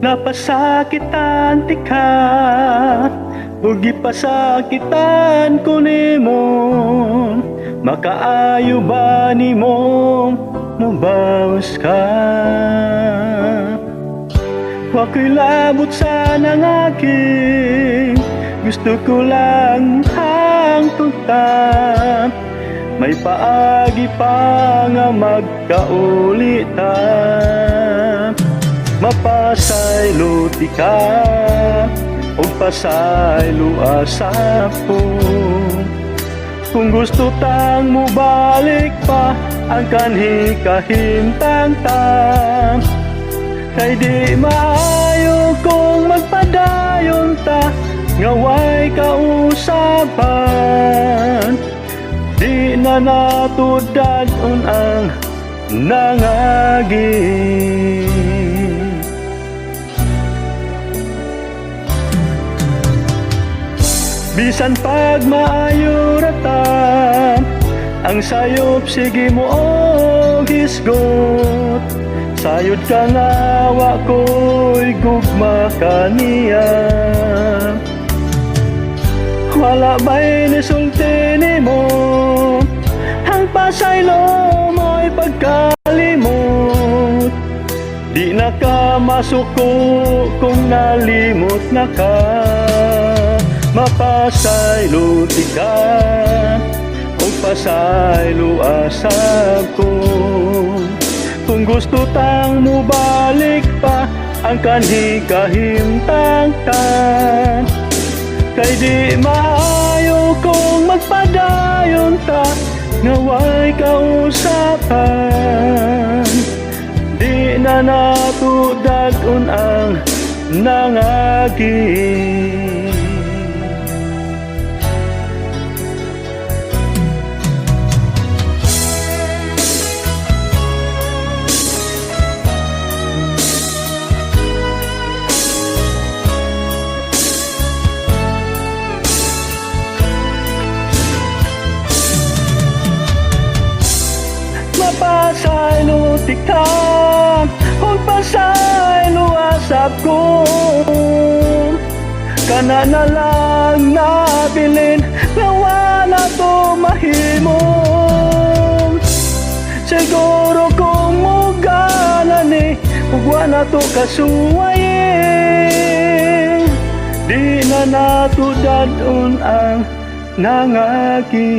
Napasakitan ti ka, ugi pasakitan ko nimo. Makaayo ba nimo mubawas ka? Wako'y labot sana ng aking, gusto ko lang hangtutan. May paagi pa nga magkaulitan. Mapasaylo ti ka, o pasaylo asap ko. Kung gusto tang mo balik pa ang kanhi kahimtang ta, kay di maayo kung magpadayon ta, ngaway kausapan. Di na natudadon ang nangagi. Bisan pag maayo rata, ang sayop sige mo og hisgot. Sayod ka nga wa ko'y gugma kaniya. Wala ba'y nisulti nimo, ang pasaylo mo'y pagkalimot. Di na ka masuko kung nalimot na ka. Mapasaylo ti ka, o pasaylo asap ko. Kung gusto tang mo balik pa ang kanhi kahimtang ta, kay di maayo kung magpadayon ta, ngaway kausapan. Di na natudadon ang nangagi. Mapasaylo ti ka, kung pasaylo asap ko. Kana na lang nabilin, na wala to mahimo. Siguro kung mugana ni, ugwa na to kasuwayin. Di na natudadon ang nangagi.